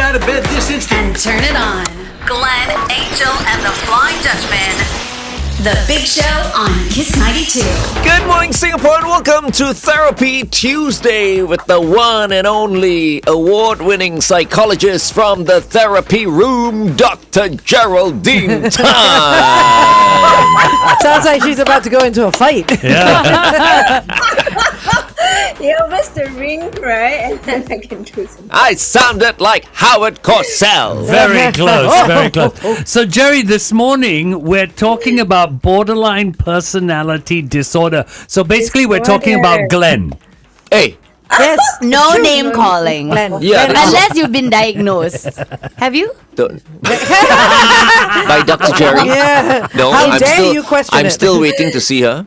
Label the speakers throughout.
Speaker 1: out of bed this instant.
Speaker 2: And turn it on.
Speaker 3: Glenn, Angel, and the Flying Dutchman.
Speaker 2: The Big Show on Kiss 92.
Speaker 4: Good morning, Singapore, and welcome to Therapy Tuesday with the one and only award-winning psychologist from the therapy room, Dr. Geraldine Tan.
Speaker 5: Sounds like she's about to go into a fight.
Speaker 4: Yeah.
Speaker 6: You missed the ring, right? And then I can do something.
Speaker 4: I sounded like Howard Cosell.
Speaker 7: Very close, very close. So, Gerry, this morning we're talking about borderline personality disorder. So basically, we're talking about Glenn.
Speaker 4: Hey.
Speaker 5: Yes.
Speaker 8: No name calling.
Speaker 5: Glenn.
Speaker 4: Yeah.
Speaker 8: Unless you've been diagnosed. Have you?
Speaker 4: By Dr. Gerry.
Speaker 5: Yeah.
Speaker 4: No,
Speaker 5: How dare you question
Speaker 4: I'm
Speaker 5: it?
Speaker 4: still waiting to see her.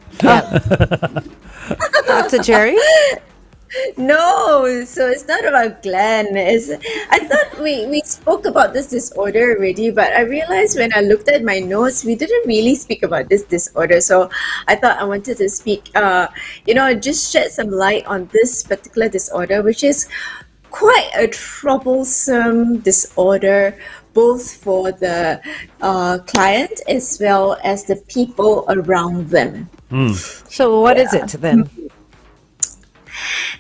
Speaker 5: Dr. Gerry?
Speaker 6: No, so it's not about Glenn. I thought we spoke about this disorder already, but I realized when I looked at my notes, we didn't really speak about this disorder. So I thought I wanted to speak, just shed some light on this particular disorder, which is quite a troublesome disorder, both for the client as well as the people around them.
Speaker 5: So what is it then?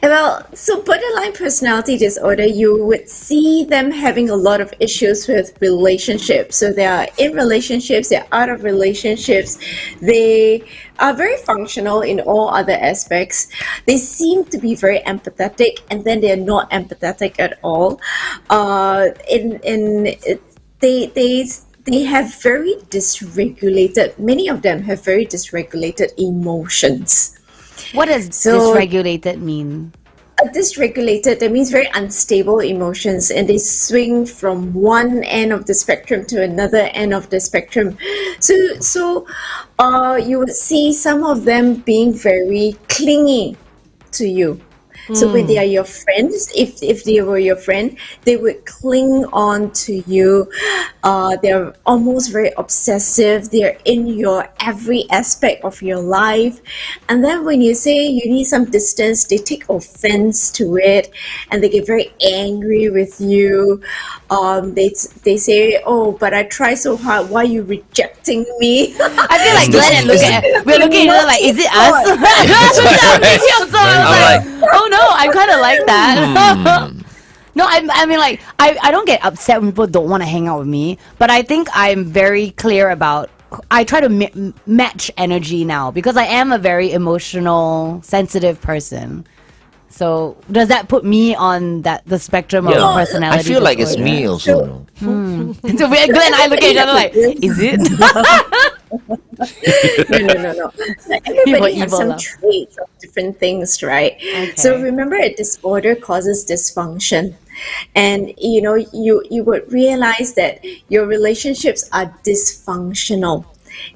Speaker 6: Well, so borderline personality disorder, you would see them having a lot of issues with relationships. So they are in relationships, they're out of relationships. They are very functional in all other aspects. They seem to be very empathetic, and then they're not empathetic at all. They have very dysregulated, many of them have very dysregulated emotions.
Speaker 8: What does dysregulated mean?
Speaker 6: Dysregulated, that means very unstable emotions, and they swing from one end of the spectrum to another end of the spectrum. So you would see some of them being very clingy to you. So when they are your friends, if they were your friend, they would cling on to you. They're almost very obsessive. They're in your every aspect of your life. And then when you say you need some distance, they take offense to it, and they get very angry with you. They say, "Oh, but I try so hard. Why are you rejecting me?"
Speaker 8: I feel like Glenn and we're looking at each other like, is it us? Oh no, I kind of like that. No, I mean, like, I don't get upset when people don't want to hang out with me, but I think I'm very clear about, I try to match energy now, because I am a very emotional, sensitive person. So does that put me on the spectrum of personality
Speaker 4: I feel like it's
Speaker 8: disorder?
Speaker 4: me also.
Speaker 8: So Glenn and I look at each other like, is it?
Speaker 6: No. Everybody has some
Speaker 8: evil,
Speaker 6: traits of different things, right?
Speaker 8: Okay.
Speaker 6: So remember, a disorder causes dysfunction. And you would realize that your relationships are dysfunctional.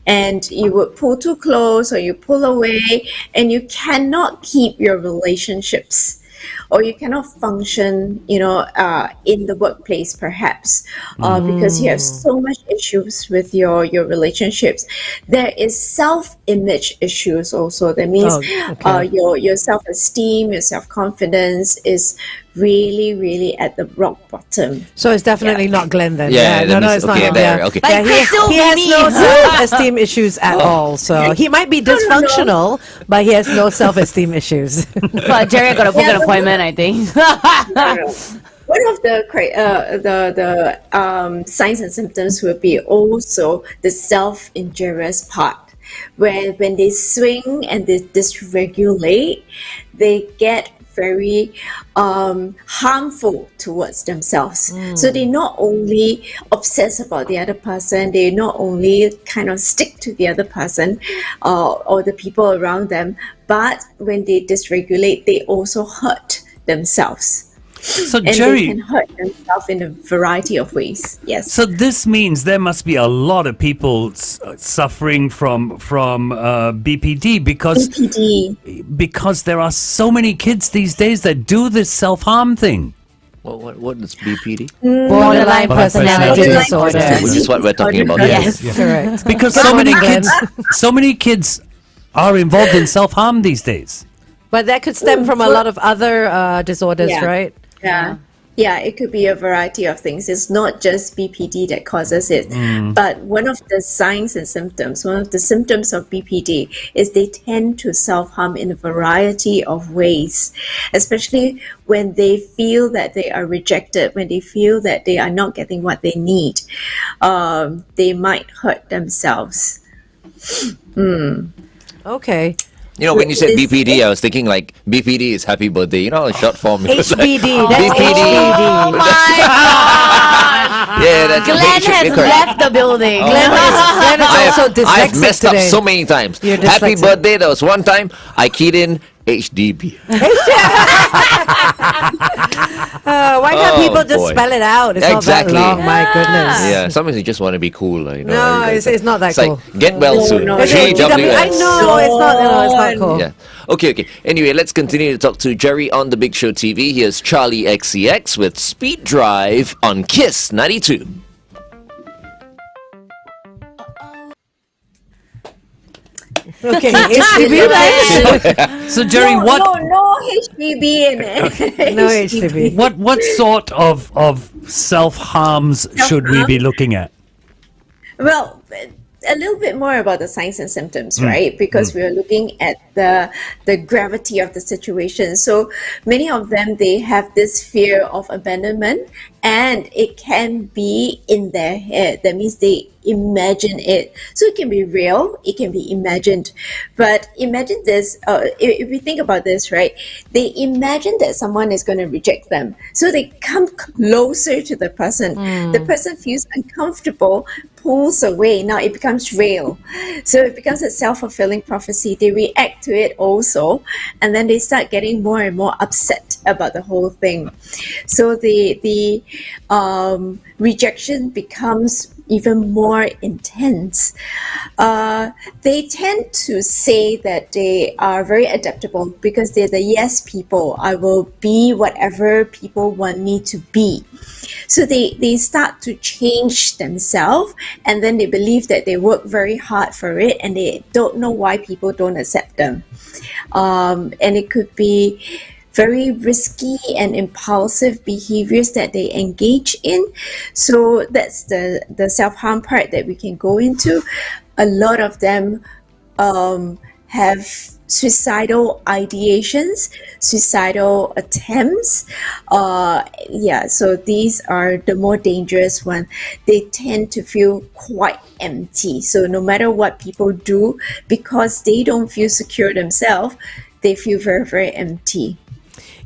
Speaker 6: And you would pull too close or you pull away, and you cannot keep your relationships, or you cannot function, in the workplace perhaps, because you have so much issues with your relationships. There is self-image issues also. That means your self-esteem, your self-confidence is really, really at the rock bottom.
Speaker 5: So it's definitely not Glenn then.
Speaker 4: Then
Speaker 5: No, it's not
Speaker 4: okay,
Speaker 5: him.
Speaker 4: there,
Speaker 5: Yeah.
Speaker 4: okay.
Speaker 5: Yeah, he has no self-esteem issues at all. So he might be dysfunctional, but he has no self-esteem issues.
Speaker 8: But Gerry got to book an appointment, I think.
Speaker 6: One of the signs and symptoms would be also the self-injurious part, where when they swing and they dysregulate, they get very harmful towards themselves. So they not only obsess about the other person, they not only kind of stick to the other person or the people around them, but when they dysregulate, they also hurt themselves.
Speaker 7: So,
Speaker 6: And
Speaker 7: Gerry,
Speaker 6: they can hurt themselves in a variety of ways. Yes.
Speaker 7: so this means there must be a lot of people suffering from BPD because there are so many kids these days that do this self-harm thing.
Speaker 4: What is BPD?
Speaker 8: Borderline personality disorder.
Speaker 4: Which is what we're talking about.
Speaker 8: Yes.
Speaker 5: Correct.
Speaker 7: Because so many kids are involved in self-harm these days.
Speaker 5: But that could stem from a lot of other disorders, right?
Speaker 6: Yeah. Yeah, it could be a variety of things. It's not just BPD that causes it. But one of the signs and symptoms, one of the symptoms of BPD is they tend to self-harm in a variety of ways, especially when they feel that they are rejected, when they feel that they are not getting what they need. They might hurt themselves.
Speaker 5: Okay.
Speaker 4: When you said BPD, I was thinking like BPD is happy birthday. You know, the short form. It was like,
Speaker 5: HBD. That's
Speaker 4: BPD.
Speaker 8: Oh
Speaker 5: HBD.
Speaker 8: my god!
Speaker 4: Yeah, that's
Speaker 8: Glenn
Speaker 4: H-
Speaker 8: has
Speaker 4: correct.
Speaker 8: left the building.
Speaker 5: Glenn is also
Speaker 4: I have
Speaker 5: dyslexic
Speaker 4: messed
Speaker 5: today.
Speaker 4: up so many times.
Speaker 5: You're
Speaker 4: Happy
Speaker 5: dyslexic.
Speaker 4: birthday. There was one time I keyed in HDB.
Speaker 5: Why can't
Speaker 4: Oh,
Speaker 5: people just
Speaker 4: boy.
Speaker 5: spell it out? It's
Speaker 4: Exactly.
Speaker 5: not that long. My goodness.
Speaker 4: Yeah, sometimes you just want to be cool.
Speaker 5: No, it's not that
Speaker 4: it's
Speaker 5: cool.
Speaker 4: like, get well soon.
Speaker 6: no,
Speaker 5: Is it
Speaker 4: GWS.
Speaker 5: I know it's not. No, it's not cool.
Speaker 4: Yeah. Okay. Anyway, let's continue to talk to Gerry on the Big Show TV. Here's Charlie XCX with Speed Drive on Kiss 92.
Speaker 5: Okay, HBD.
Speaker 7: So Gerry,
Speaker 6: No HBB in it.
Speaker 5: No HBD.
Speaker 7: what sort of self harms should we be looking at?
Speaker 6: Well, a little bit more about the signs and symptoms, right? Because we are looking at the gravity of the situation. So many of them, they have this fear of abandonment, and it can be in their head. That means they imagine it. So it can be real, it can be imagined. But imagine this, if we think about this, right? They imagine that someone is going to reject them. So they come closer to the person. The person feels uncomfortable, pulls away. Now it becomes real. So it becomes a self-fulfilling prophecy. They react to it also, and then they start getting more and more upset about the whole thing. So the rejection becomes even more intense. They tend to say that they are very adaptable because they're the yes people. I will be whatever people want me to be. So they start to change themselves, and then they believe that they work very hard for it, and they don't know why people don't accept them. And it could be very risky and impulsive behaviors that they engage in. So that's the self-harm part that we can go into. A lot of them have suicidal ideations, suicidal attempts. So these are the more dangerous ones. They tend to feel quite empty. So no matter what people do, because they don't feel secure themselves, they feel very, very empty.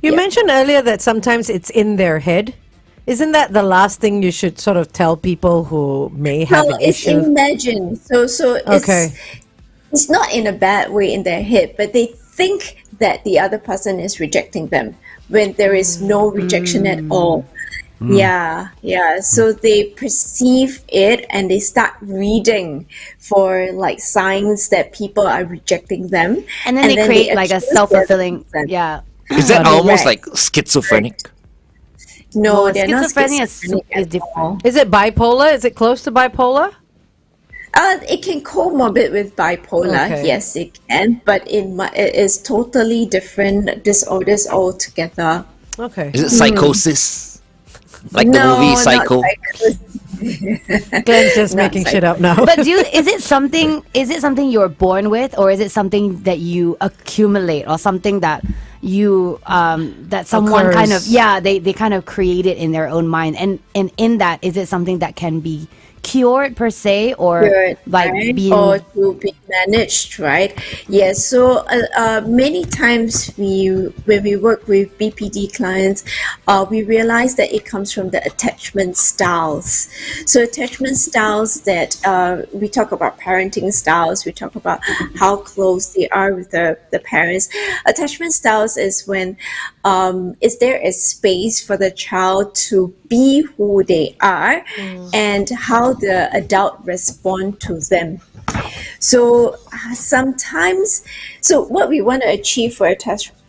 Speaker 5: You mentioned earlier that sometimes it's in their head. Isn't that the last thing you should sort of tell people who may have
Speaker 6: No,
Speaker 5: an
Speaker 6: it's
Speaker 5: issue?
Speaker 6: imagined. So it's not in a bad way in their head, but they think that the other person is rejecting them when there is no rejection at all. Yeah. So they perceive it, and they start reading for like signs that people are rejecting them,
Speaker 8: And then they create like a
Speaker 6: accuse
Speaker 8: self-fulfilling,
Speaker 6: them.
Speaker 8: yeah.
Speaker 4: Is that almost like
Speaker 6: Correct.
Speaker 4: schizophrenic?
Speaker 6: No, they're not
Speaker 8: Schizophrenia
Speaker 6: schizophrenic
Speaker 8: is
Speaker 6: at
Speaker 8: different.
Speaker 6: all.
Speaker 5: Is it bipolar? Is it close to bipolar?
Speaker 6: It can comorbid with bipolar,
Speaker 5: Okay.
Speaker 6: yes, it can, but it is totally different disorders altogether.
Speaker 5: Okay.
Speaker 4: Is it psychosis? Like the
Speaker 6: No,
Speaker 4: movie
Speaker 6: not
Speaker 4: Psycho?
Speaker 6: psychosis.
Speaker 5: Glenn's just
Speaker 6: Not
Speaker 5: making shit up now.
Speaker 8: But is it something you're born with, or is it something that you accumulate, or something that you that someone kind of
Speaker 5: Occurs.
Speaker 8: they kind of create it in their own mind, and in that, is it something that can be cured per se, or
Speaker 6: Good,
Speaker 8: like
Speaker 6: right?
Speaker 8: being
Speaker 6: Or to be managed, right? Yes. So many times when we work with BPD clients, we realize that it comes from the attachment styles. So attachment styles that we talk about parenting styles. We talk about how close they are with the parents. Attachment styles is when is there a space for the child to be who they are, and how the adult respond to them. So sometimes, what we want to achieve for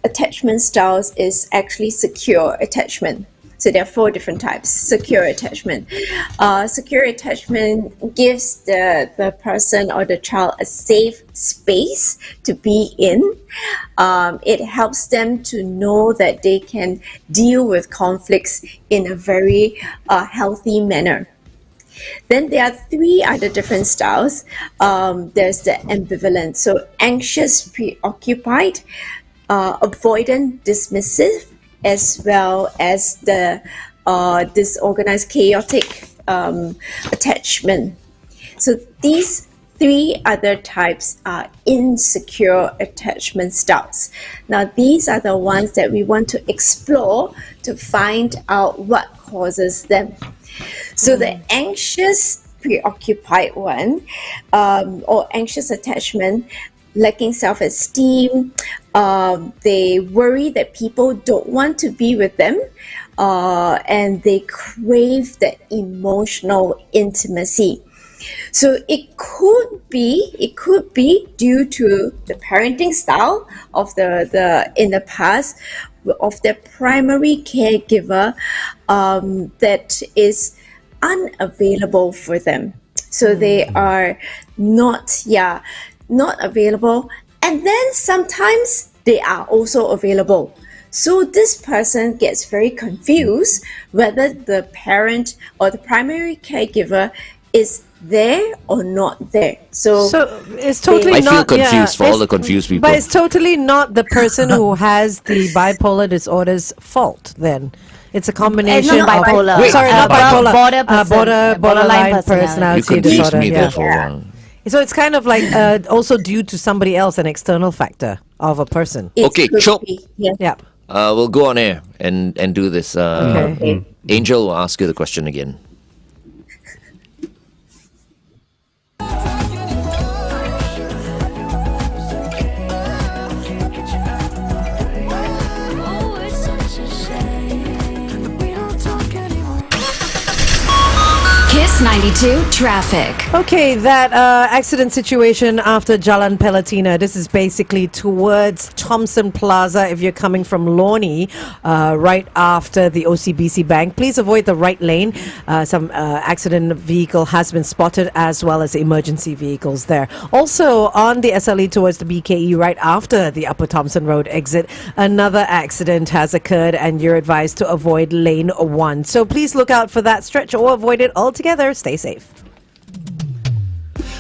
Speaker 6: attachment styles is actually secure attachment. So there are 4 different types. Secure attachment. Secure attachment gives the person or the child a safe space to be in. It helps them to know that they can deal with conflicts in a very healthy manner. Then there are 3 other different styles. There's the ambivalent. So anxious, preoccupied, avoidant, dismissive, as well as the disorganized, chaotic attachment. So these 3 other types are insecure attachment styles. Now, these are the ones that we want to explore to find out what causes them. So the anxious, preoccupied one, or anxious attachment, lacking self-esteem, they worry that people don't want to be with them, and they crave that emotional intimacy. So it could be due to the parenting style of the in the past of their primary caregiver that is unavailable for them. So they are not available, and then sometimes they are also available. So this person gets very confused whether the parent or the primary caregiver is there or not there. So
Speaker 5: it's totally
Speaker 4: I
Speaker 5: not.
Speaker 4: feel confused for all the
Speaker 5: it's-
Speaker 4: confused people.
Speaker 5: But it's totally not the person who has the bipolar disorder's fault. Then it's a combination
Speaker 8: It's not
Speaker 5: of
Speaker 8: bipolar.
Speaker 4: Wait,
Speaker 5: sorry, not bipolar.
Speaker 8: borderline
Speaker 5: Borderline
Speaker 4: You
Speaker 5: personality
Speaker 4: confused
Speaker 5: disorder.
Speaker 4: me there
Speaker 5: Yeah.
Speaker 4: for a while.
Speaker 5: So it's kind of like also due to somebody else, an external factor of a person.
Speaker 6: it
Speaker 4: Okay,
Speaker 6: could
Speaker 4: Chop.
Speaker 6: be, yeah.
Speaker 5: Yeah.
Speaker 4: We'll go on air and do this.
Speaker 5: Okay.
Speaker 4: Angel will ask you the question again.
Speaker 2: Kiss 92 traffic.
Speaker 5: Okay, that accident situation after Jalan Palatina. This is basically towards Thompson Plaza if you're coming from Lornie, right after the OCBC Bank. Please avoid the right lane. Some accident vehicle has been spotted as well as emergency vehicles there. Also on the SLE towards the BKE right after the Upper Thompson Road exit, another accident has occurred and you're advised to avoid lane 1. So please look out for that stretch or avoid it altogether. Stay safe.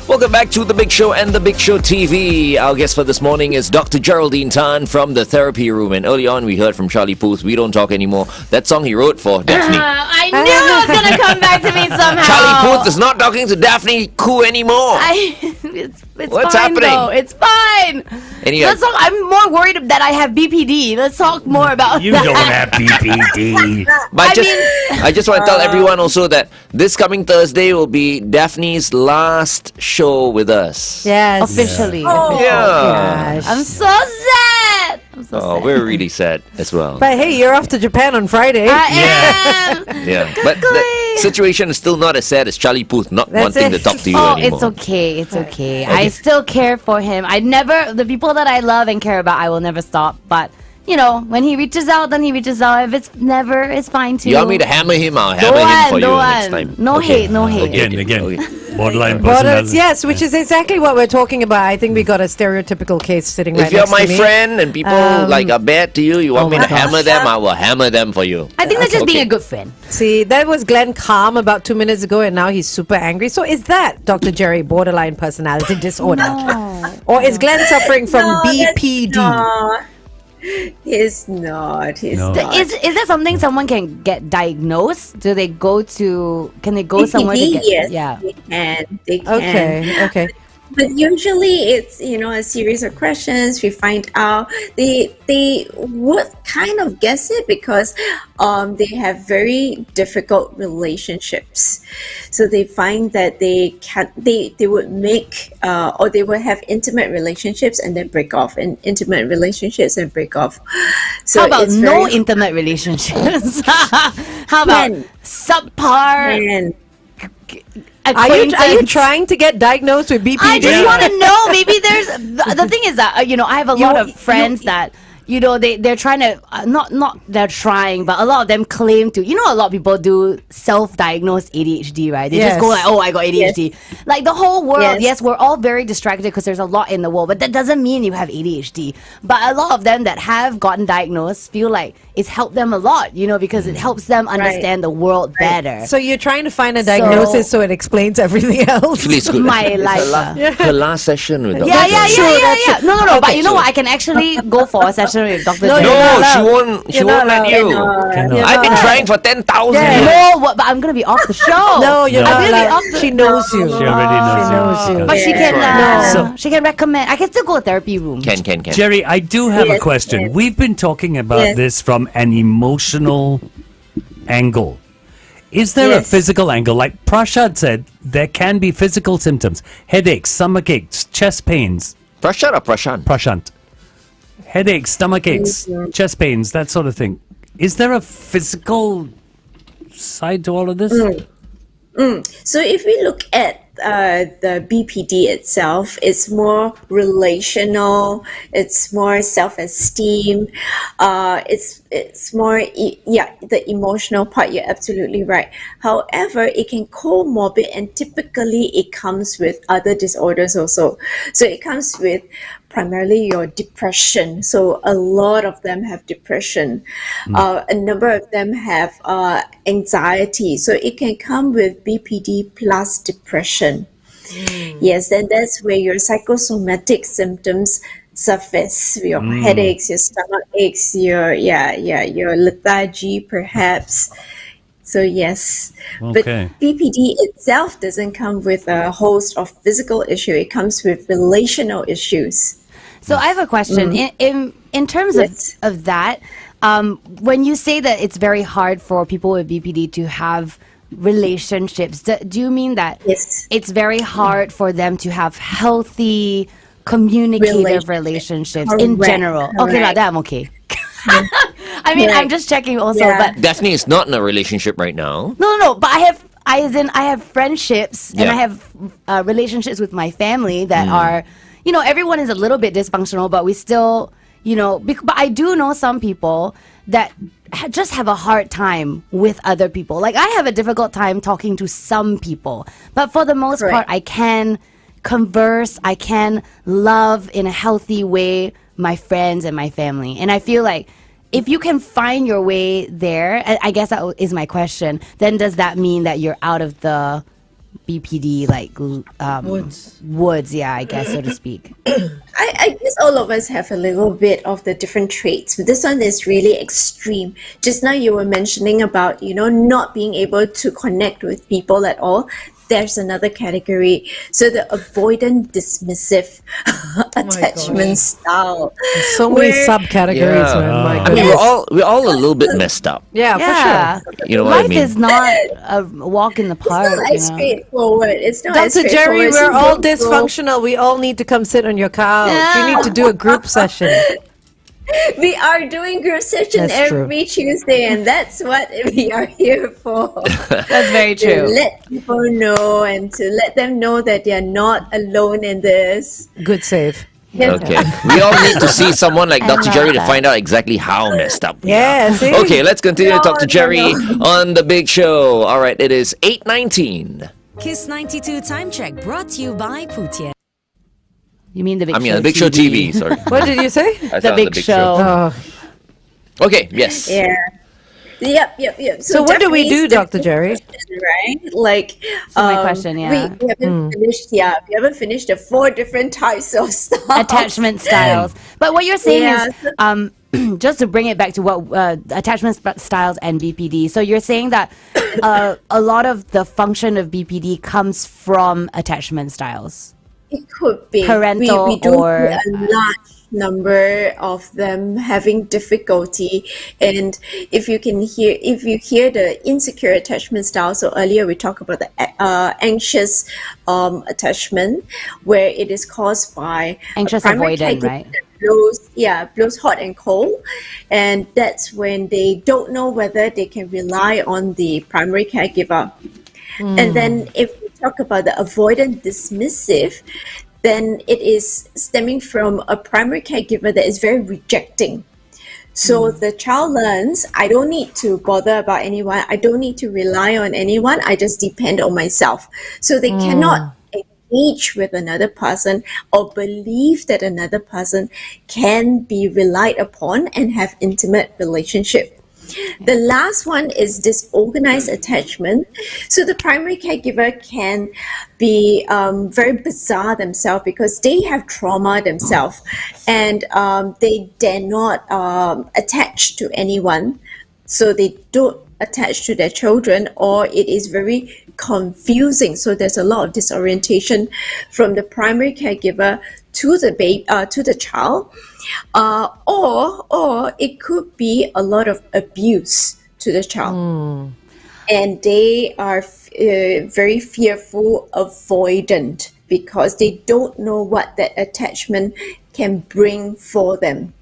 Speaker 4: Welcome back to The Big Show and The Big Show TV. Our guest for this morning is Dr. Geraldine Tan from The Therapy Room. And early on, we heard from Charlie Puth, We Don't Talk Anymore. That song he wrote for Daphne.
Speaker 8: I knew it was gonna come back to me somehow.
Speaker 4: Charlie Puth is not talking to Daphne Koo anymore.
Speaker 8: It's
Speaker 4: What's
Speaker 8: fine,
Speaker 4: happening?
Speaker 8: though. It's fine.
Speaker 4: And he
Speaker 8: Let's talk. I'm more worried that I have BPD. Let's talk more about
Speaker 7: You
Speaker 8: that.
Speaker 7: don't have BPD.
Speaker 4: But I just want to tell everyone also that this coming Thursday will be Daphne's last show with us.
Speaker 5: Yes.
Speaker 8: Officially.
Speaker 4: Yeah.
Speaker 5: Gosh.
Speaker 8: I'm so sad. I'm so
Speaker 4: Oh,
Speaker 8: sad.
Speaker 4: we're really sad as well.
Speaker 5: But hey, you're off to Japan on Friday.
Speaker 8: I am.
Speaker 4: Yeah. But the situation is still not as sad as Charlie Puth not
Speaker 5: That's
Speaker 4: wanting
Speaker 5: it.
Speaker 4: to talk to you
Speaker 8: Oh,
Speaker 4: anymore.
Speaker 8: it's okay. It's okay. I still care for him. The people that I love and care about, I will never stop. But, when he reaches out, then he reaches out. If it's never, it's fine too.
Speaker 4: You want me to hammer him? I'll
Speaker 8: Don't
Speaker 4: hammer him for you
Speaker 8: don't
Speaker 4: next time.
Speaker 8: No
Speaker 4: Okay.
Speaker 8: hate, no hate.
Speaker 7: Again.
Speaker 4: Okay.
Speaker 7: Borderline
Speaker 5: But
Speaker 7: personality.
Speaker 5: yes, which is exactly what we're talking about. I think we got a stereotypical case sitting right
Speaker 4: If you're
Speaker 5: next
Speaker 4: my
Speaker 5: to me.
Speaker 4: friend and people are bad to you, you want
Speaker 5: oh
Speaker 4: me
Speaker 5: my
Speaker 4: to hammer them, I will hammer them for you.
Speaker 8: I think that's just being
Speaker 4: Okay.
Speaker 8: a good friend.
Speaker 5: See, that was Glenn calm about 2 minutes ago, and now he's super angry. So is that, Dr. Gerry, borderline personality disorder? Or is Glenn suffering from BPD?
Speaker 6: He's not. He's
Speaker 7: No.
Speaker 6: not.
Speaker 8: Is that something someone can get diagnosed? Can they go somewhere to get?
Speaker 6: Yes,
Speaker 8: Yeah.
Speaker 6: they can. They can.
Speaker 5: Okay.
Speaker 6: But usually it's a series of questions. We find out they would kind of guess it because they have very difficult relationships. So they find that they would make or they would have intimate relationships and then break off, and intimate relationships and break off. So
Speaker 8: How about
Speaker 6: it's
Speaker 8: no
Speaker 6: very
Speaker 8: intimate relationships? How about
Speaker 6: When?
Speaker 8: subpar
Speaker 6: and
Speaker 5: Are you
Speaker 8: acquaintance?
Speaker 5: trying to get diagnosed with BPD?
Speaker 8: I just want to know. Maybe there's the thing is that I have a lot of friends that they're trying to not they're trying, but a lot of them claim to. A lot of people do self-diagnose ADHD, right? They just go like, "Oh, I got ADHD." Like the whole world, yes, we're all very distracted because there's a lot in the world, but that doesn't mean you have ADHD. But a lot of them that have gotten diagnosed feel like it's helped them a lot, because it helps them understand the world better.
Speaker 5: So you're trying to find a diagnosis so it explains everything else.
Speaker 4: Actually, it's good.
Speaker 8: My life.
Speaker 4: Her last session with Dr.
Speaker 8: Yeah. No.
Speaker 5: Okay,
Speaker 8: But you know what? I can actually go for a session with Dr.
Speaker 5: No,
Speaker 8: Gerry.
Speaker 5: you're not
Speaker 4: No,
Speaker 5: allowed.
Speaker 4: she won't let you. I've been trying for 10,000 years.
Speaker 8: No, but I'm gonna be off the show.
Speaker 5: No, you're
Speaker 8: I'm
Speaker 5: not
Speaker 8: gonna be
Speaker 5: allowed.
Speaker 8: off the.
Speaker 5: She knows you.
Speaker 7: She already knows you.
Speaker 8: But she can.
Speaker 7: So-
Speaker 8: She can recommend. I can still go to therapy room.
Speaker 4: Can.
Speaker 7: Jerry, I do have a question. We've been talking about this from an emotional angle. Is there a physical angle? Like Prashad said, there can be physical symptoms. Headaches, stomach aches, chest pains.
Speaker 4: Prashant or Prashant?
Speaker 7: Prashant. Headaches, stomach aches, chest pains, that sort of thing. Is there a physical side to all of this?
Speaker 6: So if we look at the BPD itself, it's more relational, it's more self-esteem, it's more the emotional part. You're absolutely right. However, it can comorbid, and typically it comes with other disorders also. So it comes with primarily your depression. So a lot of them have depression. A number of them have anxiety. So it can come with BPD plus depression. Yes, and that's where your psychosomatic symptoms surface. Your headaches, your stomach aches, your lethargy, perhaps. So yes, but
Speaker 7: Okay.
Speaker 6: BPD itself doesn't come with a host of physical issue. It comes with relational issues.
Speaker 8: So I have a question. In terms
Speaker 6: Yes.
Speaker 8: of that, when you say that it's very hard for people with BPD to have relationships, do you mean that
Speaker 6: Yes.
Speaker 8: it's very hard for them to have healthy, communicative relationships in
Speaker 6: Correct,
Speaker 8: general? Okay,
Speaker 6: correct.
Speaker 8: that I'm okay. I mean, I'm
Speaker 6: Right.
Speaker 8: just checking also,
Speaker 6: Yeah.
Speaker 8: but
Speaker 4: Daphne is not in a relationship right now.
Speaker 8: no. But I have friendships and
Speaker 4: Yeah.
Speaker 8: I have relationships with my family that are, everyone is a little bit dysfunctional, but we still, but I do know some people that just have a hard time with other people. Like I have a difficult time talking to some people, but for the most
Speaker 6: Correct.
Speaker 8: part, I can converse, I can love in a healthy way my friends and my family. And I feel like if you can find your way there, I guess that is my question, then does that mean that you're out of the BPD woods, yeah, I guess, so to speak?
Speaker 6: I guess all of us have a little bit of the different traits, but this one is really extreme. Just now you were mentioning about, not being able to connect with people at all. There's another category. So the avoidant dismissive attachment style.
Speaker 5: So many
Speaker 6: where-
Speaker 5: subcategories, man. My
Speaker 4: I mean,
Speaker 5: goodness.
Speaker 4: we're all a little bit messed up.
Speaker 5: Yeah,
Speaker 8: Yeah.
Speaker 5: for sure.
Speaker 4: You know what
Speaker 8: Life
Speaker 4: I mean?
Speaker 8: is not a walk in the park.
Speaker 6: It's not as straightforward. It's not as
Speaker 5: Dr. Gerry,
Speaker 6: straightforward.
Speaker 5: we're
Speaker 6: So
Speaker 5: all
Speaker 6: don't go-
Speaker 5: dysfunctional. We all need to come sit on your couch. You need to do a group session.
Speaker 6: We are doing group session
Speaker 5: That's true.
Speaker 6: every Tuesday, and that's what we are here for.
Speaker 8: That's very
Speaker 6: To
Speaker 8: true.
Speaker 6: let people know and to let them know that they're not alone in this.
Speaker 5: Good save.
Speaker 4: Okay. We all need to see someone like
Speaker 8: I
Speaker 4: Dr.
Speaker 8: love
Speaker 4: Gerry to
Speaker 8: that.
Speaker 4: find out exactly how messed up we
Speaker 5: Yeah,
Speaker 4: are.
Speaker 5: see?
Speaker 4: Okay, let's continue to talk to
Speaker 6: No,
Speaker 4: Gerry
Speaker 6: no.
Speaker 4: on the big show. All right, it is 8:19.
Speaker 2: Kiss 92 time check brought to you by Putian.
Speaker 8: You mean the Big
Speaker 4: I mean,
Speaker 8: Show
Speaker 4: the Big Show TV, sorry.
Speaker 5: What did you say?
Speaker 4: I
Speaker 8: The
Speaker 4: said on
Speaker 8: Big Show.
Speaker 5: Oh.
Speaker 4: Okay, yes.
Speaker 6: Yeah. Yep.
Speaker 5: So what do we do,
Speaker 6: Japanese
Speaker 5: Dr. Gerry?
Speaker 6: Right? Like,
Speaker 8: So my question, yeah.
Speaker 6: we haven't finished. Yeah, we haven't finished the 4 different types of stuff.
Speaker 8: Attachment styles. But what you're saying
Speaker 6: Yeah.
Speaker 8: is, just to bring it back to what attachment styles and BPD. So you're saying that a lot of the function of BPD comes from attachment styles.
Speaker 6: It could be
Speaker 8: Parental
Speaker 6: we do
Speaker 8: or-
Speaker 6: see a large number of them having difficulty, and if you hear the insecure attachment style. So earlier we talked about the anxious attachment, where it is caused by a
Speaker 8: Anxious
Speaker 6: primary
Speaker 8: avoidant,
Speaker 6: caregiver
Speaker 8: right?
Speaker 6: that blows hot and cold, and that's when they don't know whether they can rely on the primary caregiver. And then if we talk about the avoidant dismissive, then it is stemming from a primary caregiver that is very rejecting. So the child learns, I don't need to bother about anyone. I don't need to rely on anyone. I just depend on myself. So they cannot engage with another person or believe that another person can be relied upon and have intimate relationship. The last one is disorganized attachment. So the primary caregiver can be very bizarre themselves because they have trauma themselves, and they dare not attach to anyone. So they don't attach to their children, or it is very confusing. So there's a lot of disorientation from the primary caregiver to the child, or it could be a lot of abuse to the child, and they are very fearful, avoidant, because they don't know what that attachment can bring for them.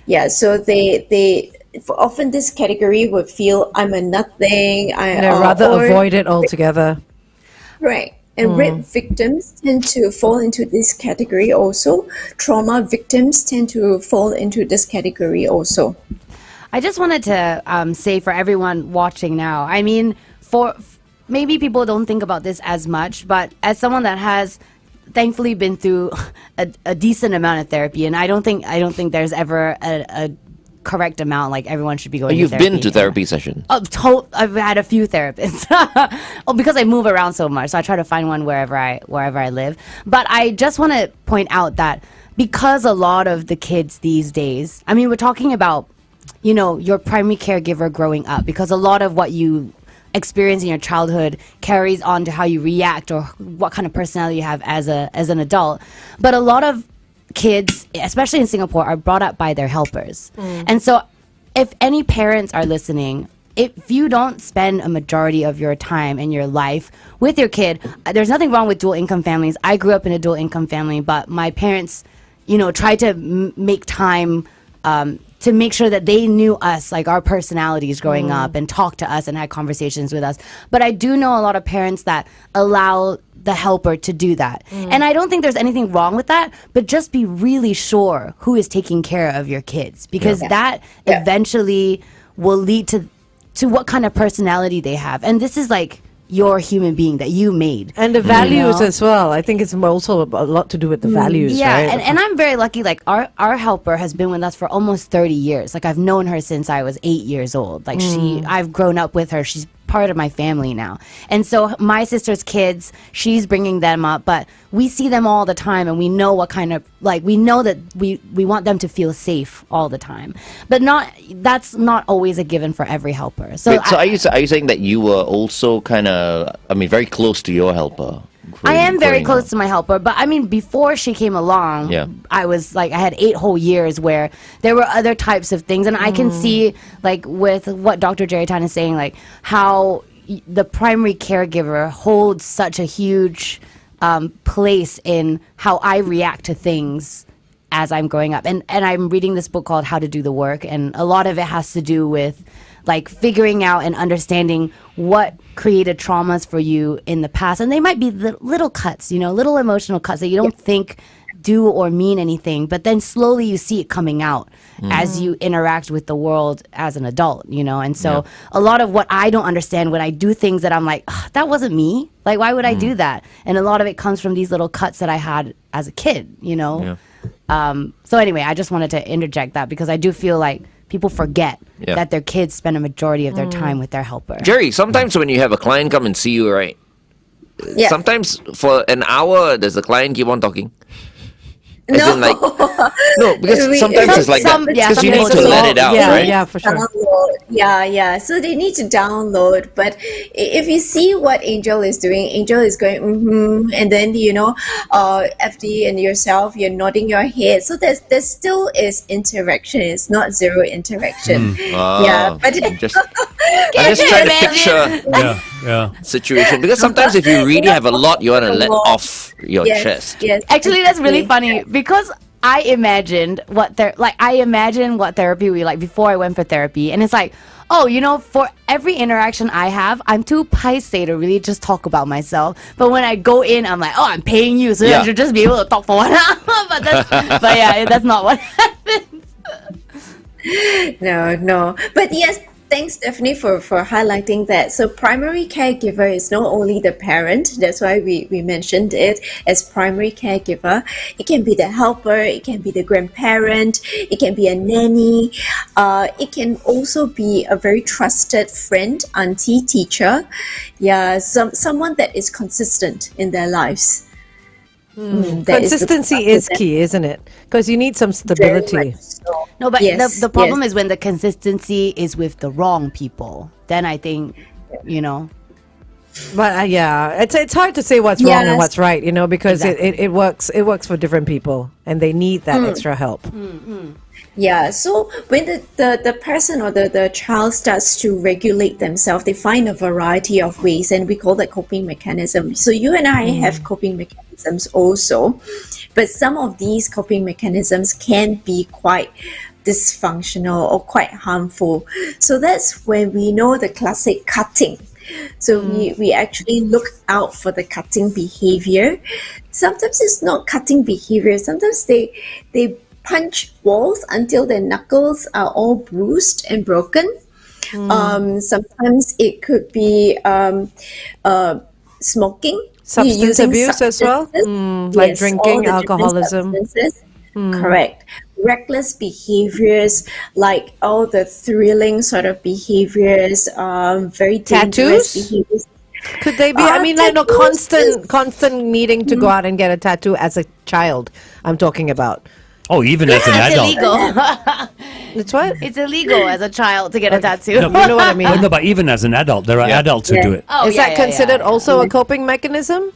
Speaker 6: Yeah, so they often this category would feel I'm a nothing.
Speaker 5: They'd rather avoid it altogether.
Speaker 6: Right. And rape victims tend to fall into this category also. Trauma victims tend to fall into this category also.
Speaker 8: I just wanted to say for everyone watching now, I mean, maybe people don't think about this as much, but as someone that has thankfully been through a decent amount of therapy, and I don't think there's ever a correct amount, like everyone should be going
Speaker 4: You've
Speaker 8: to therapy.
Speaker 4: been to therapy sessions?
Speaker 8: I've had a few therapists. Because I move around so much, so I try to find one wherever I live. But I just want to point out that because a lot of the kids these days, I mean, we're talking about, your primary caregiver growing up, because a lot of what you experience in your childhood carries on to how you react or what kind of personality you have as an adult. But a lot of kids, especially in Singapore, are brought up by their helpers. And so if any parents are listening, if you don't spend a majority of your time in your life with your kid, there's nothing wrong with dual income families. I grew up in a dual income family, but my parents, tried to make time to make sure that they knew us, like our personalities growing up, and talked to us and had conversations with us. But I do know a lot of parents that allow the helper to do that. And I don't think there's anything wrong with that, but just be really sure who is taking care of your kids, because that eventually will lead to what kind of personality they have. And this is like your human being that you made.
Speaker 5: And the values as well. I think it's also a lot to do with the values, right?
Speaker 8: And I'm very lucky. Like our helper has been with us for almost 30 years. Like I've known her since I was 8 years old. Like I've grown up with her. She's part of my family now. And so my sister's kids, she's bringing them up, but we see them all the time, and we know what kind of, we know that we want them to feel safe all the time. But that's not always a given for every helper. So,
Speaker 4: Wait, are you saying that you were also very close to your helper?
Speaker 8: I am very close to my helper, but I mean, before she came along, I was I had 8 whole years where there were other types of things, and I can see, with what Dr. Gerry Tan is saying, how the primary caregiver holds such a huge place in how I react to things as I'm growing up. And I'm reading this book called How to Do the Work, and a lot of it has to do with figuring out and understanding what created traumas for you in the past. And they might be little cuts, little emotional cuts that you don't think do or mean anything, but then slowly you see it coming out as you interact with the world as an adult, and so a lot of what I don't understand when I do things that I'm like, that wasn't me, why would I do that? And a lot of it comes from these little cuts that I had as a kid, so anyway, I just wanted to interject that, because I do feel like people forget that their kids spend a majority of their time with their helper.
Speaker 4: Gerry, sometimes when you have a client come and see you, right?
Speaker 6: Yeah.
Speaker 4: Sometimes for an hour, does the client keep on talking? As
Speaker 6: No.
Speaker 4: in, no, because sometimes it's like that. Because you need to let it out, right?
Speaker 5: Yeah, for sure.
Speaker 6: Download. Yeah. So they need to download. But if you see what Angel is doing, Angel is going, and then FD and yourself, you're nodding your head. So there still is interaction. It's not zero interaction. But
Speaker 4: I'm just trying to picture situation, because sometimes if you really have a lot, you want to let off your chest.
Speaker 6: Yes.
Speaker 8: Actually, that's really funny, because I imagined what therapy would be like before I went for therapy, and it's like, for every interaction I have, I'm too paise to really just talk about myself. But when I go in, I'm like, I'm paying you, so you should just be able to talk for 1 hour. But that's not what happens.
Speaker 6: No. But yes, thanks Stephanie for highlighting that. So primary caregiver is not only the parent, that's why we mentioned it as primary caregiver. It can be the helper, it can be the grandparent, it can be a nanny, it can also be a very trusted friend, auntie, teacher. Yeah, someone that is consistent in their lives. That is
Speaker 5: Consistency is key, isn't it? Because you need some
Speaker 6: very
Speaker 5: stability.
Speaker 6: much so.
Speaker 8: No, but
Speaker 6: Yes,
Speaker 8: the problem
Speaker 6: yes.
Speaker 8: is when the consistency is with the wrong people. Then I think, you know.
Speaker 5: But yeah, it's hard to say what's wrong and
Speaker 6: Yes.
Speaker 5: what's right, because
Speaker 8: Exactly.
Speaker 5: it works for different people, and they need that extra help.
Speaker 6: Yeah, so when the person or the child starts to regulate themselves, they find a variety of ways, and we call that coping mechanism. So you and I have coping mechanisms also, but some of these coping mechanisms can be quite dysfunctional or quite harmful. So that's when we know the classic cutting. So we actually look out for the cutting behavior. Sometimes it's not cutting behavior. Sometimes they punch walls until their knuckles are all bruised and broken. Sometimes it could be smoking,
Speaker 5: Substance
Speaker 6: using
Speaker 5: abuse as well?
Speaker 6: substances.
Speaker 5: Like
Speaker 6: Yes, all
Speaker 5: drinking,
Speaker 6: the different
Speaker 5: alcoholism.
Speaker 6: substances. Correct. Reckless behaviors, like all the thrilling sort of behaviors, very dangerous
Speaker 5: Tattoos?
Speaker 6: behaviors.
Speaker 5: Could they be? I mean, like no
Speaker 6: tattoos
Speaker 5: constant needing to go out and get a tattoo as a child. I'm talking about.
Speaker 7: Oh, even as an
Speaker 8: It's
Speaker 7: adult.
Speaker 8: illegal.
Speaker 5: It's what?
Speaker 8: It's illegal as a child to get a tattoo.
Speaker 7: No,
Speaker 5: You know what I mean?
Speaker 7: No, but even as an adult, there are
Speaker 4: Yeah.
Speaker 7: adults who do it.
Speaker 8: Oh,
Speaker 5: Is
Speaker 8: yeah,
Speaker 5: that
Speaker 8: yeah,
Speaker 5: considered
Speaker 8: yeah.
Speaker 5: also a coping mechanism?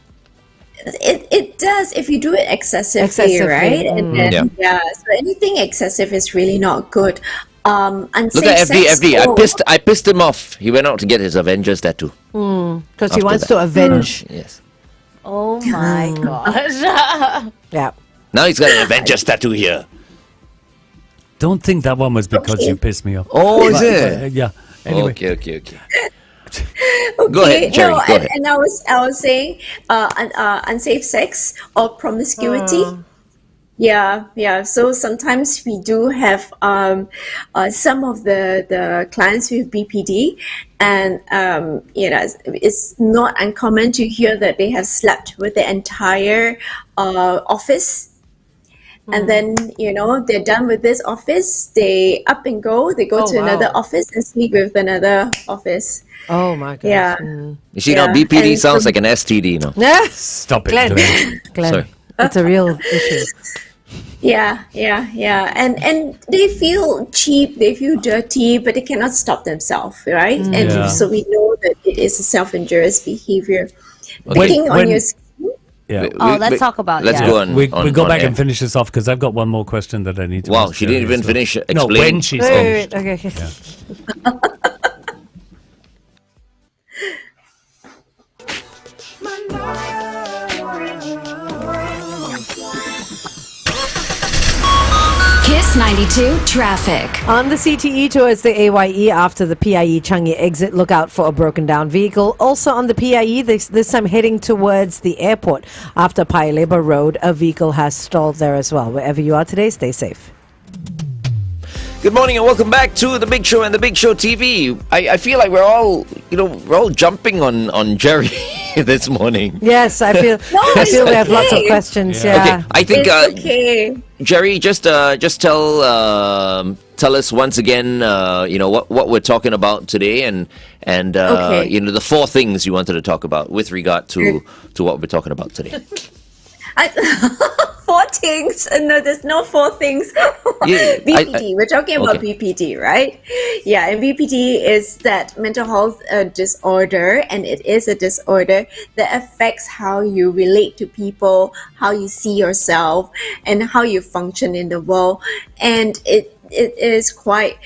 Speaker 6: It does if you do it excessively,
Speaker 5: Excessively,
Speaker 6: right? And then,
Speaker 4: Yeah.
Speaker 6: so anything excessive is really not good. Unsafe
Speaker 4: Look at FD,
Speaker 6: sex,
Speaker 4: FD.
Speaker 6: oh,
Speaker 4: I pissed him off. He went out to get his Avengers tattoo.
Speaker 5: Because he
Speaker 4: After
Speaker 5: wants
Speaker 4: that.
Speaker 5: to avenge.
Speaker 4: Yes.
Speaker 8: Oh my gosh.
Speaker 5: Yeah.
Speaker 4: Now he's got an Avengers tattoo here.
Speaker 7: Don't think that one was because
Speaker 6: Okay.
Speaker 7: you pissed me off.
Speaker 4: Oh, is
Speaker 7: But,
Speaker 4: it?
Speaker 7: yeah. Anyway.
Speaker 4: Okay.
Speaker 6: okay.
Speaker 4: Go ahead, Gerry, go ahead.
Speaker 6: And I was saying, unsafe sex or promiscuity. Yeah. So sometimes we do have some of the clients with BPD, and it's not uncommon to hear that they have slept with the entire office. And then, they're done with this office, they up and go, they go
Speaker 5: Oh,
Speaker 6: to another
Speaker 5: wow.
Speaker 6: office and sleep with another office.
Speaker 5: Oh my gosh.
Speaker 6: Yeah.
Speaker 4: You see, now
Speaker 6: Yeah,
Speaker 4: BPD
Speaker 6: and
Speaker 4: sounds
Speaker 6: so-
Speaker 4: like an STD, no?
Speaker 5: Yes.
Speaker 7: Stop it,
Speaker 5: Glenn.
Speaker 7: Glenn.
Speaker 5: Glenn.
Speaker 4: Sorry.
Speaker 5: It's a real issue.
Speaker 6: Yeah. And they feel cheap, they feel dirty, but they cannot stop themselves, right? And
Speaker 7: Yeah.
Speaker 6: so we know that it is a self-injurious behavior.
Speaker 7: When-
Speaker 6: Picking on
Speaker 7: when-
Speaker 6: your skin.
Speaker 7: Yeah.
Speaker 8: Oh, let's talk about-
Speaker 4: Let's
Speaker 8: yeah.
Speaker 4: go on.
Speaker 7: We go
Speaker 4: on
Speaker 7: back
Speaker 4: air.
Speaker 7: and finish this off because I've got one more question that I need to
Speaker 4: Wow,
Speaker 7: ask
Speaker 4: she didn't
Speaker 7: Gerry,
Speaker 4: even finish
Speaker 7: No,
Speaker 4: explaining.
Speaker 7: when she's
Speaker 5: Wait,
Speaker 7: finished.
Speaker 5: okay.
Speaker 2: Kiss 92 traffic.
Speaker 5: On the CTE towards the AYE after the PIE Changi exit, look out for a broken down vehicle. Also on the PIE, this time heading towards the airport after Paya Lebar Road, a vehicle has stalled there as well. Wherever you are today, stay safe.
Speaker 4: Good morning and welcome back to The Big Show and The Big Show TV. I feel like we're all jumping on Gerry this morning.
Speaker 5: Yes, I feel
Speaker 6: it's
Speaker 5: we have lots of
Speaker 6: okay.
Speaker 5: questions.
Speaker 7: Yeah.
Speaker 5: Yeah.
Speaker 4: Okay, I think
Speaker 6: It's okay.
Speaker 4: Gerry, just tell us once again, what we're talking about today, and
Speaker 6: Okay.
Speaker 4: the four things you wanted to talk about with regard to what we're talking about today.
Speaker 6: Four things. No, there's no four things.
Speaker 4: Yeah,
Speaker 6: BPD. We're talking about
Speaker 4: okay.
Speaker 6: BPD, right? Yeah, and BPD is that mental health disorder, and it is a disorder that affects how you relate to people, how you see yourself, and how you function in the world. And it is quite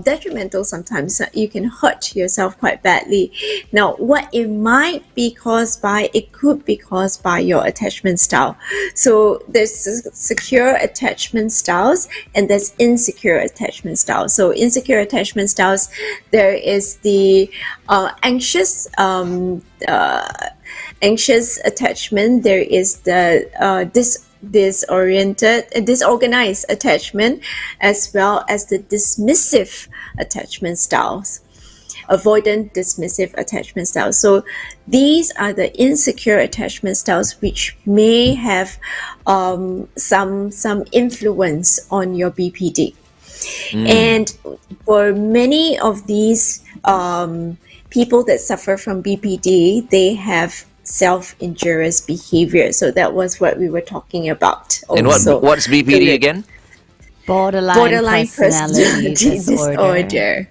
Speaker 6: detrimental sometimes. You can hurt yourself quite badly. Now, what it might be caused by, it could be caused by your attachment style. So there's secure attachment styles and there's insecure attachment styles. So insecure attachment styles, there is the anxious anxious attachment. There is the disorganized attachment, as well as the dismissive attachment styles. Avoidant dismissive attachment styles. So these are the insecure attachment styles which may have some influence on your BPD. And for many of these people that suffer from BPD, they have self-injurious behavior. So that was what we were talking about.
Speaker 4: And
Speaker 6: also.
Speaker 4: what's BPD again?
Speaker 8: Borderline personality disorder.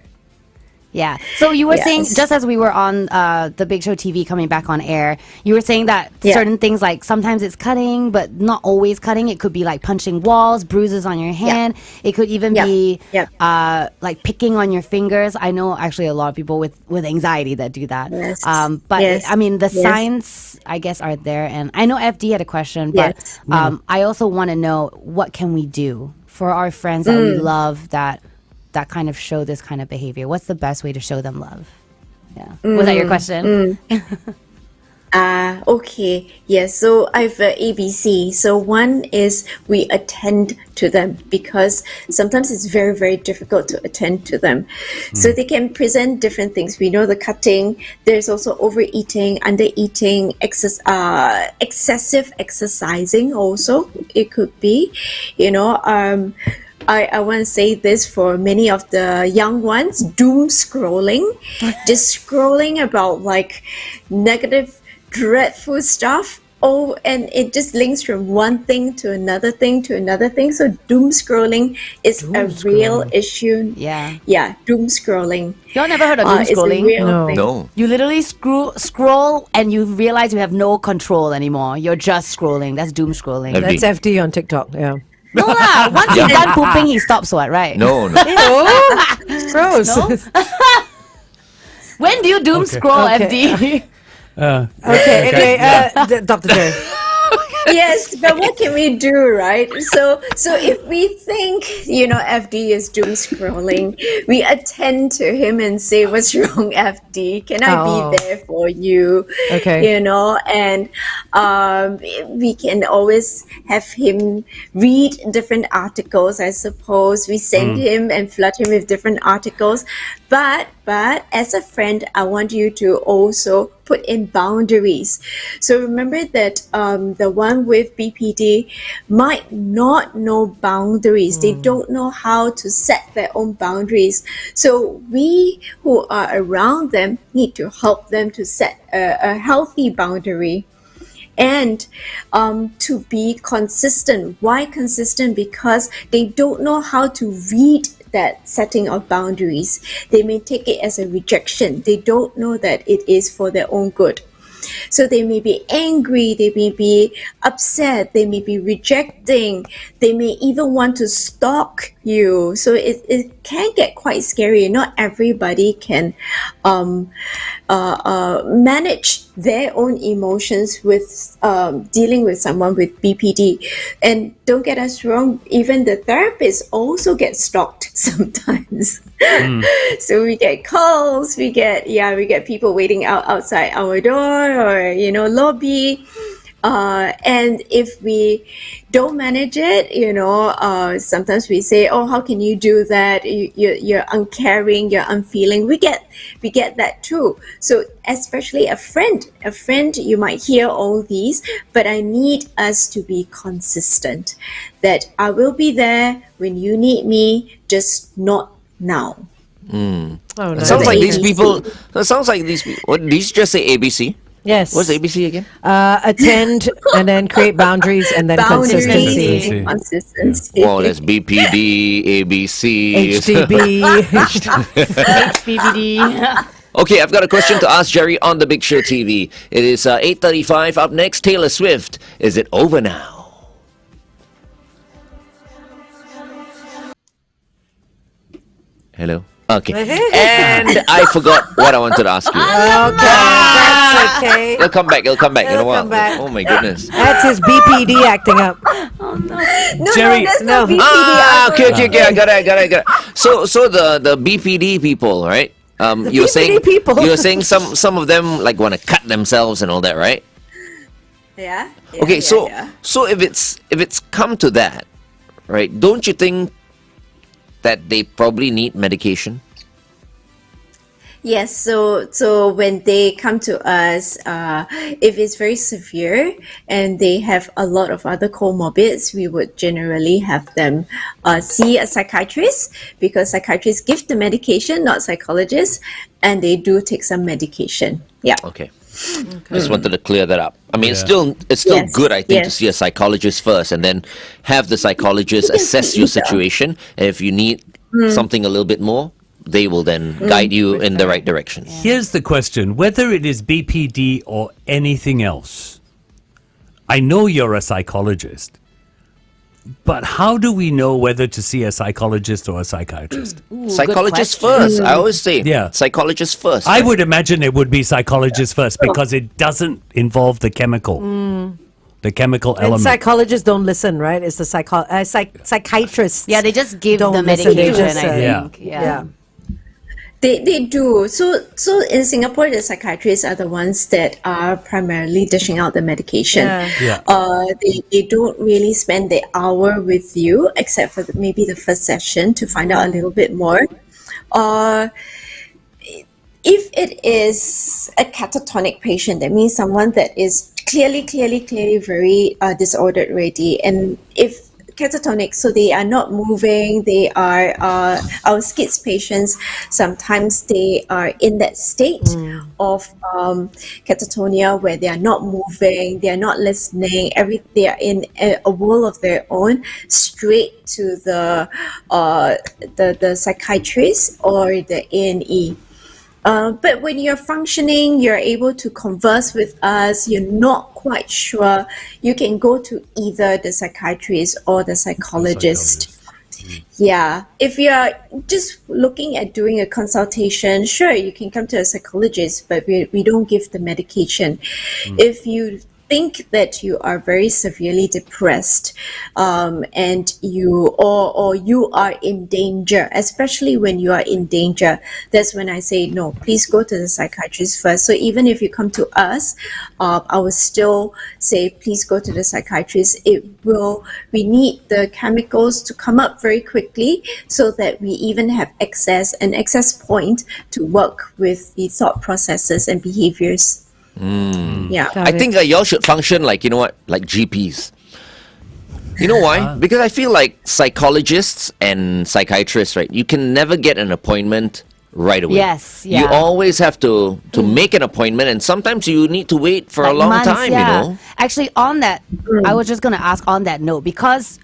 Speaker 8: Yeah. So you were saying,
Speaker 6: Yes.
Speaker 8: just as we were on the Big Show TV coming back on air, you were saying that certain things, like sometimes it's cutting, but not always cutting. It could be like punching walls, bruises on your hand. It could even be like picking on your fingers. I know actually a lot of people with anxiety that do that.
Speaker 6: Yes.
Speaker 8: But
Speaker 6: Yes.
Speaker 8: I mean, the
Speaker 6: Yes.
Speaker 8: signs, I guess, are there. And I know FD had a question, but
Speaker 6: Yes.
Speaker 8: I also want to know, what can we do for our friends that we love that kind of show this kind of behavior? What's the best way to show them love? Yeah. Was that your question?
Speaker 6: Okay. Yes. So I've ABC. So one is we attend to them, because sometimes it's very, very difficult to attend to them. So they can present different things. We know the cutting. There's also overeating, undereating, excessive exercising also. It could be, I want to say this for many of the young ones: doom scrolling, just scrolling about like negative, dreadful stuff. Oh, and it just links from one thing to another thing to another thing. So doom scrolling is real issue.
Speaker 8: Yeah.
Speaker 6: Yeah, doom scrolling.
Speaker 8: Y'all never heard of doom
Speaker 6: It's a
Speaker 8: scrolling?
Speaker 6: real
Speaker 5: No.
Speaker 6: thing.
Speaker 4: No.
Speaker 8: You literally scroll and you realize you have no control anymore. You're just scrolling. That's doom scrolling.
Speaker 4: FD.
Speaker 5: That's FD on TikTok. Yeah.
Speaker 8: No lah. Once he's done pooping, he stops. What? Right?
Speaker 4: No.
Speaker 5: Oh, gross.
Speaker 8: No? When do you doom scroll,
Speaker 5: Okay.
Speaker 8: FD?
Speaker 5: Okay, anyway, Dr. Jerry.
Speaker 6: Yes, but what can we do, right? So if we think, FD is doom scrolling, we attend to him and say, "What's wrong, FD? Can I be there for you?"
Speaker 5: Okay.
Speaker 6: And we can always have him read different articles, I suppose. We send him and flood him with different articles. But as a friend, I want you to also put in boundaries. So remember that the one with BPD might not know boundaries. They don't know how to set their own boundaries. So we who are around them need to help them to set a healthy boundary. And to be consistent. Why consistent? Because they don't know how to read that setting of boundaries. They may take it as a rejection. They don't know that it is for their own good. So they may be angry, they may be upset, they may be rejecting, they may even want to stalk you. So it can get quite scary. Not everybody can manage their own emotions with dealing with someone with BPD. And don't get us wrong, even the therapist also gets stalked sometimes. So we get calls, we get people waiting outside our door or lobby. And if we don't manage it, sometimes we say, "Oh, how can you do that? You're uncaring, you're unfeeling." We get that too. So especially a friend, you might hear all these, but I need us to be consistent. That I will be there when you need me, just not now.
Speaker 5: Oh, no.
Speaker 4: Sounds like these
Speaker 6: ABC.
Speaker 4: people. What did you just say? ABC.
Speaker 5: Yes.
Speaker 4: What's ABC again?
Speaker 5: Attend and then create boundaries and then
Speaker 6: Boundaries
Speaker 5: consistency.
Speaker 6: and consistency.
Speaker 4: Well, there's BPD, ABC.
Speaker 5: HDB.
Speaker 8: BBD.
Speaker 4: Okay, I've got a question to ask Gerry on the Big Show TV. It is 8:35. Up next, Taylor Swift. Is it over now? Hello? Okay. And I forgot what I wanted to ask you.
Speaker 5: That's okay.
Speaker 4: It'll come back. You know what?
Speaker 5: come back.
Speaker 4: Oh my goodness.
Speaker 5: That's his BPD acting up.
Speaker 7: Jerry,
Speaker 6: that's
Speaker 5: no.
Speaker 6: not BPD.
Speaker 4: Okay. I got it. So the BPD people, right? You were saying
Speaker 5: BPD people.
Speaker 4: you were saying some of them like want to cut themselves and all that, right?
Speaker 6: Yeah.
Speaker 4: Okay, so if it's come to that, right? Don't you think that they probably need medication?
Speaker 6: Yes, so when they come to us, if it's very severe and they have a lot of other comorbids, we would generally have them see a psychiatrist, because psychiatrists give the medication, not psychologists, and they do take some medication. Yeah.
Speaker 4: Okay. Just wanted to clear that up. I mean, it's
Speaker 7: Yeah.
Speaker 4: still
Speaker 6: Yes,
Speaker 4: good, I think, to
Speaker 6: yes.
Speaker 4: see a psychologist first, and then have the psychologist
Speaker 6: can
Speaker 4: assess
Speaker 6: see
Speaker 4: your
Speaker 6: either.
Speaker 4: situation. And if you need something a little bit more, they will then guide you in the right direction.
Speaker 7: Here's the question: whether it is BPD or anything else, I know you're a psychologist, but how do we know whether to see a psychologist or a psychiatrist?
Speaker 4: Psychologist
Speaker 8: question.
Speaker 4: first. I always say,
Speaker 7: Yeah.
Speaker 4: psychologist first.
Speaker 7: I would imagine it would be psychologist first because it doesn't involve the chemical, the chemical
Speaker 5: And
Speaker 7: element.
Speaker 5: psychologists don't listen, right? It's the psychiatrists.
Speaker 8: Yeah, they just give
Speaker 5: Don't
Speaker 8: the
Speaker 5: listen, they
Speaker 8: medication,
Speaker 5: just,
Speaker 8: I
Speaker 7: Yeah.
Speaker 8: think. Yeah.
Speaker 6: They do. So in Singapore, the psychiatrists are the ones that are primarily dishing out the medication.
Speaker 5: Yeah.
Speaker 7: Yeah.
Speaker 6: They don't really spend the hour with you, except for maybe the first session, to find out a little bit more. Uh, if it is a catatonic patient, that means someone that is clearly very disordered already. And if catatonic, so they are not moving, they are our skids patients, sometimes they are in that state of catatonia where they are not moving, they are not listening, they are in a world of their own, straight to the psychiatrist or the A&E. But when you're functioning, you're able to converse with us, you're not quite sure, you can go to either the psychiatrist or the psychologist. Yeah. If you're just looking at doing a consultation, sure, you can come to a psychologist, but we don't give the medication. If you think that you are very severely depressed, and you are in danger, especially when you are in danger, that's when I say no, please go to the psychiatrist first. So even if you come to us, I would still say please go to the psychiatrist. We need the chemicals to come up very quickly so that we even have an access point to work with the thought processes and behaviors. Yeah.
Speaker 4: I think y'all should function like, you know what, like GPs. You know why? Because I feel like psychologists and psychiatrists, right, you can never get an appointment right away.
Speaker 8: Yes,
Speaker 4: You
Speaker 8: yeah.
Speaker 4: always have to make an appointment, and sometimes you need to wait for a
Speaker 8: Like
Speaker 4: long
Speaker 8: months,
Speaker 4: time,
Speaker 8: yeah.
Speaker 4: you know?
Speaker 8: Actually, on that, I was just gonna ask on that note, because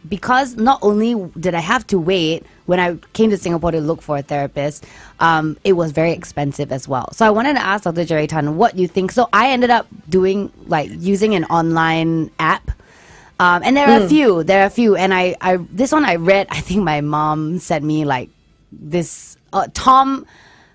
Speaker 8: not only did I have to wait when I came to Singapore to look for a therapist, it was very expensive as well. So I wanted to ask Dr. Gerry Tan what you think. So I ended up using an online app. And there are a few, and I this one I read, I think my mom sent me like this Tom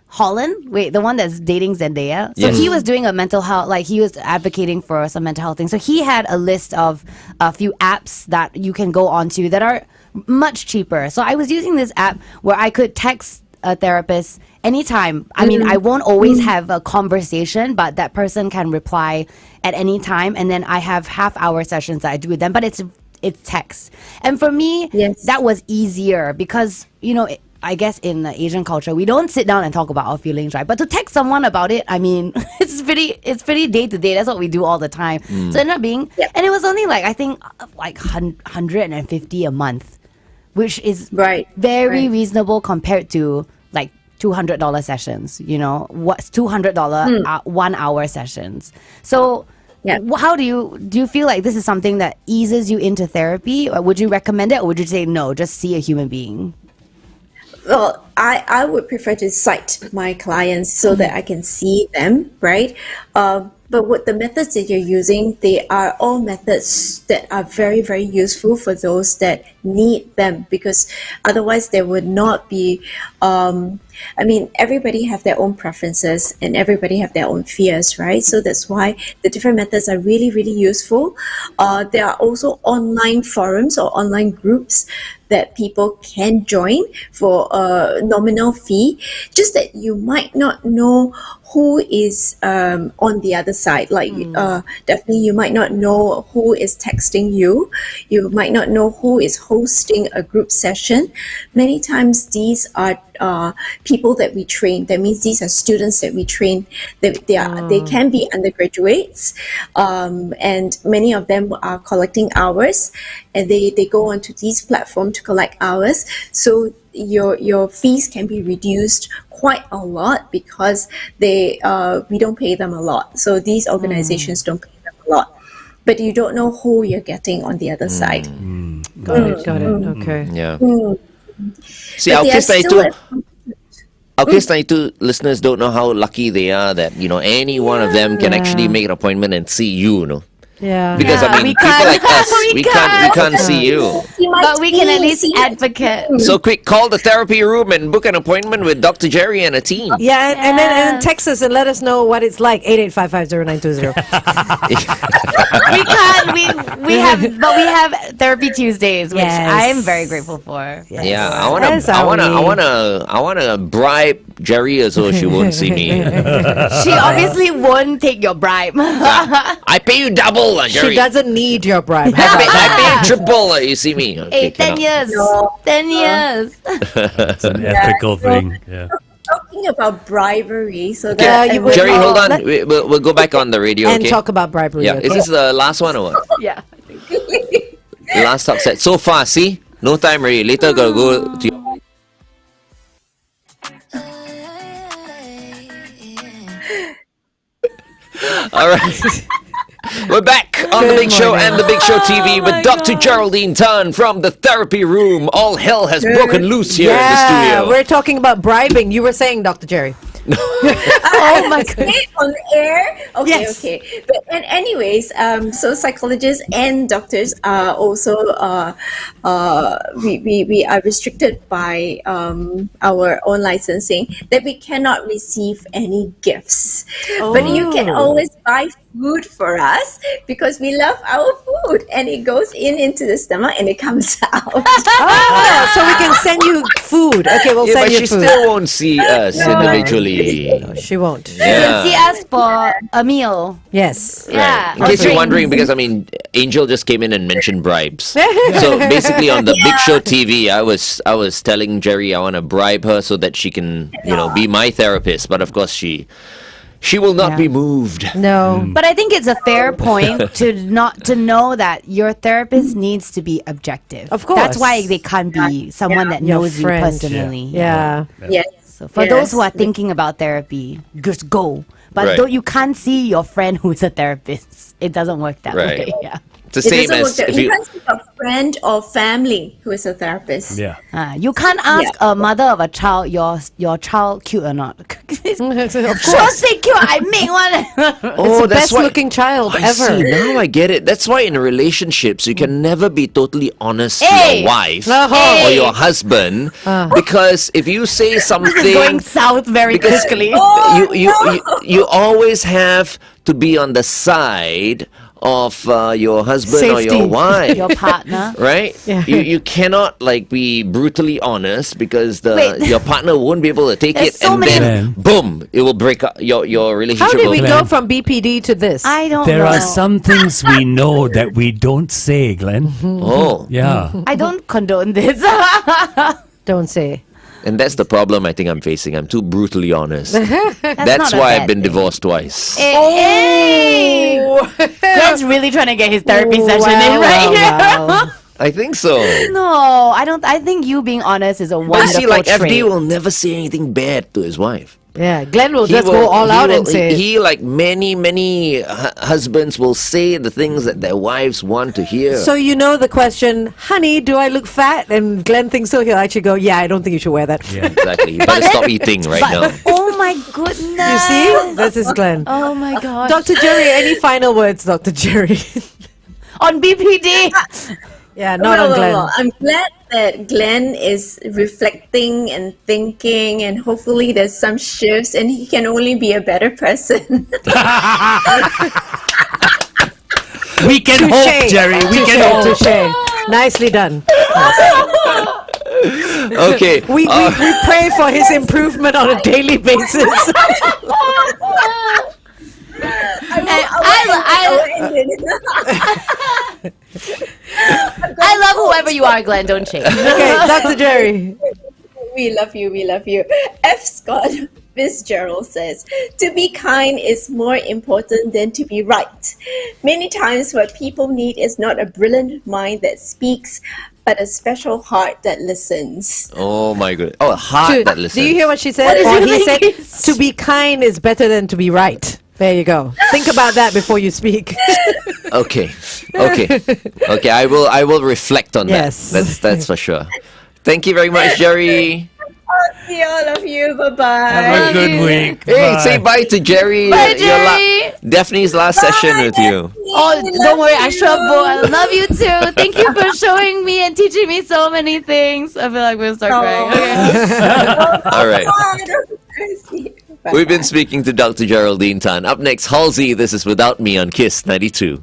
Speaker 8: Holland, the one that's dating Zendaya. So
Speaker 4: Yes.
Speaker 8: he was doing a mental health, like he was advocating for some mental health things. So he had a list of a few apps that you can go onto that are much cheaper. So I was using this app where I could text a therapist anytime. I mean, I won't always have a conversation, but that person can reply at any time. And then I have half-hour sessions that I do with them, but it's text. And for me,
Speaker 6: Yes.
Speaker 8: that was easier because, I guess in the Asian culture, we don't sit down and talk about our feelings, right? But to text someone about it, I mean, it's pretty day to day. That's what we do all the time. So it ended up being, and it was only I think 150 a month, which is very reasonable compared to like $200 sessions. What's $200 1 hour sessions? So.
Speaker 6: Yeah.
Speaker 8: How do you feel like this is something that eases you into therapy, or would you recommend it, or would you say no, just see a human being?
Speaker 6: Well, I would prefer to cite my clients so that I can see them, right? But what the methods that you're using, they are all methods that are very, very useful for those that need them, because otherwise there would not be, everybody have their own preferences and everybody have their own fears, right? So that's why the different methods are really, really useful. There are also online forums or online groups that people can join for a nominal fee, just that you might not know who is on the other side. Like definitely you might not know who is texting you. You might not know who is hosting a group session. Many times these are people that we train. That means these are students that we train. They can be undergraduates, and many of them are collecting hours, and they go onto these platforms to collect hours. So your fees can be reduced quite a lot because we don't pay them a lot. So these organizations don't pay them a lot. But you don't know who you're getting on the other side.
Speaker 5: Got it. Okay.
Speaker 4: Yeah. See,
Speaker 6: But
Speaker 4: our
Speaker 6: they are
Speaker 4: Kiss
Speaker 6: still
Speaker 4: 92, our Kiss 92 listeners don't know how lucky they are that, any one of them can actually make an appointment and see you,
Speaker 5: Yeah.
Speaker 4: Because, I mean,
Speaker 8: we
Speaker 4: people
Speaker 8: can't.
Speaker 4: like us,
Speaker 8: We
Speaker 4: we can't see you.
Speaker 8: But we can at least advocate.
Speaker 4: So quick, call the therapy room and book an appointment with Dr. Gerry and a team.
Speaker 5: Yeah, and then text us and let us know what it's like. 88550920.
Speaker 8: We can't. We have therapy Tuesdays, which
Speaker 5: Yes.
Speaker 8: I am very grateful for.
Speaker 4: Yeah, I
Speaker 5: Yes,
Speaker 4: wanna bribe Gerry so she won't see me.
Speaker 8: She obviously won't take your bribe.
Speaker 4: I pay you double,
Speaker 5: She
Speaker 4: Gerry.
Speaker 5: doesn't need your bribe.
Speaker 4: I pay you triple. You see me? Okay,
Speaker 8: Hey, 10
Speaker 4: cannot.
Speaker 8: years. 10 years.
Speaker 7: It's an ethical thing. Yeah.
Speaker 6: Talking about bribery, so
Speaker 4: Okay,
Speaker 6: that
Speaker 5: you will-
Speaker 4: Gerry, hold on.
Speaker 5: let-
Speaker 4: We'll go back on the radio.
Speaker 5: And
Speaker 4: Okay.
Speaker 5: talk about bribery.
Speaker 4: Yeah,
Speaker 5: okay?
Speaker 4: is this the last one or what?
Speaker 8: Yeah.
Speaker 4: The last talk set. So far, see? No time already. Later, gotta go to. All right. We're back on The
Speaker 5: Good
Speaker 4: Big Show
Speaker 5: morning.
Speaker 4: and The Big Show TV with Dr. Geraldine Tan from the therapy room. All hell has broken loose here in the
Speaker 5: Yeah,
Speaker 4: studio.
Speaker 5: we're talking about bribing. You were saying, Dr. Jerry.
Speaker 8: Oh my god.
Speaker 6: Okay, on air. Okay,
Speaker 5: Yes.
Speaker 6: okay. But and anyways, so psychologists and doctors are also we are restricted by our own licensing that we cannot receive any gifts. But you can always buy food for us because we love our food and it goes into the stomach and it comes out.
Speaker 5: Oh, so we can send you food. Okay, we'll
Speaker 4: Yeah,
Speaker 5: send
Speaker 4: but
Speaker 5: you
Speaker 4: she
Speaker 5: food.
Speaker 4: still won't see us individually.
Speaker 5: She won't.
Speaker 4: Yeah.
Speaker 8: She asked for a meal.
Speaker 5: Yes.
Speaker 8: Yeah.
Speaker 4: In case you're
Speaker 8: Drinks.
Speaker 4: wondering, because I mean, Angel just came in and mentioned bribes. So basically, on the Big Show TV, I was telling Gerry I want to bribe her so that she can, be my therapist. But of course, she will not be moved.
Speaker 5: No.
Speaker 8: But I think it's a fair point to know that your therapist needs to be objective.
Speaker 5: Of course.
Speaker 8: That's why they can't be someone that
Speaker 5: Your
Speaker 8: knows you
Speaker 5: friend.
Speaker 8: personally.
Speaker 5: Yeah.
Speaker 6: Yes.
Speaker 8: So for
Speaker 6: Yes.
Speaker 8: those who are thinking about therapy, just go. But
Speaker 4: Right.
Speaker 8: don't, you can't see your friend who's a therapist. It doesn't work that
Speaker 4: Right.
Speaker 8: way. Yeah.
Speaker 4: It's the
Speaker 6: It
Speaker 4: same
Speaker 6: doesn't work
Speaker 4: as
Speaker 6: that
Speaker 4: if
Speaker 6: you
Speaker 4: you.
Speaker 6: can't see a friend or family who is a therapist.
Speaker 7: Yeah.
Speaker 8: You can't ask a mother of a child your child cute or not.
Speaker 5: Of
Speaker 8: Sure say cute. I make one.
Speaker 4: Oh, that's
Speaker 5: Best
Speaker 4: why.
Speaker 5: looking child
Speaker 4: I
Speaker 5: ever.
Speaker 4: see. Now I get it. That's why in relationships you can never be totally honest to
Speaker 8: Hey.
Speaker 4: your wife
Speaker 5: Oh.
Speaker 4: or your husband because if you say something,
Speaker 8: This is going south very
Speaker 4: because
Speaker 8: quickly.
Speaker 4: you always have to be on the side of your husband or
Speaker 5: Safety.
Speaker 4: your wife.
Speaker 8: Your partner.
Speaker 4: Right?
Speaker 5: Yeah.
Speaker 4: You cannot be brutally honest because
Speaker 8: Wait.
Speaker 4: your partner won't be able to take
Speaker 8: There's
Speaker 4: it
Speaker 8: so
Speaker 4: and
Speaker 8: many-
Speaker 4: then boom, it will break up your relationship.
Speaker 5: How did
Speaker 4: will
Speaker 5: we
Speaker 4: be-
Speaker 5: go from BPD to this?
Speaker 8: I don't
Speaker 7: There
Speaker 8: know.
Speaker 7: are some things we know that we don't say, Glenn.
Speaker 4: Oh.
Speaker 7: Yeah.
Speaker 8: I don't condone this.
Speaker 5: Don't say.
Speaker 4: And that's the problem I think I'm facing. I'm too brutally honest.
Speaker 8: That's
Speaker 4: That's
Speaker 8: not a
Speaker 4: why
Speaker 8: bad
Speaker 4: I've been
Speaker 8: thing.
Speaker 4: divorced twice.
Speaker 8: Hey, Glenn's really trying to get his therapy session in right here.
Speaker 4: I think so.
Speaker 8: No, I don't. I think you being honest is a
Speaker 4: But you
Speaker 8: wonderful
Speaker 4: see, like
Speaker 8: trait.
Speaker 4: FD will never say anything bad to his wife.
Speaker 5: Yeah, Glenn will
Speaker 4: He
Speaker 5: just go all
Speaker 4: he
Speaker 5: out
Speaker 4: will-
Speaker 5: and say,
Speaker 4: he like many husbands will say the things that their wives want to hear.
Speaker 5: so you know the question, honey, do I look fat? And Glenn thinks so. He'll actually go, yeah, I don't think you should wear that.
Speaker 7: Yeah.
Speaker 4: Exactly. You better stop eating right now.
Speaker 8: Oh my goodness!
Speaker 5: You see? This is Glenn.
Speaker 8: Oh my gosh.
Speaker 5: Dr. Jerry, any final words, Dr. Jerry?
Speaker 8: On BPD.
Speaker 5: Yeah, not on Glenn.
Speaker 6: Well, I'm glad that Glenn is reflecting and thinking, and hopefully there's some shifts, and he can only be a better person.
Speaker 7: We can hope, Jerry. We can hope.
Speaker 5: Touche. Nicely done.
Speaker 4: Okay.
Speaker 5: We pray for his improvement on a daily basis.
Speaker 8: I love whoever you are, Glenn. Don't change.
Speaker 5: Okay, Dr. Gerry.
Speaker 6: We love you. We love you. F. Scott Fitzgerald says, to be kind is more important than to be right. Many times what people need is not a brilliant mind that speaks, but a special heart that listens.
Speaker 4: Oh my god. Oh, a heart that listens.
Speaker 5: Do you hear what she said?
Speaker 8: What is
Speaker 5: Or
Speaker 8: your
Speaker 5: he said,
Speaker 8: language?
Speaker 5: to be kind is better than to be right. There you go. Think about that before you speak.
Speaker 4: Okay. I will reflect on
Speaker 5: Yes.
Speaker 4: that. That's for sure. Thank you very much, Gerry.
Speaker 6: I'll see all of you. Bye-bye.
Speaker 7: Have a good
Speaker 8: you.
Speaker 7: week.
Speaker 4: Hey,
Speaker 7: Bye.
Speaker 4: say bye to Gerry.
Speaker 8: Bye,
Speaker 4: Your
Speaker 8: Gerry.
Speaker 4: Daphne's last session with you.
Speaker 8: Oh, don't worry, I sure I love you too. Thank you for showing me and teaching me so many things. I feel like we're gonna start crying. Okay.
Speaker 4: All right.
Speaker 6: Bye.
Speaker 4: We've been speaking to Dr. Geraldine Tan. Up next, Halsey. This is Without Me on Kiss 92.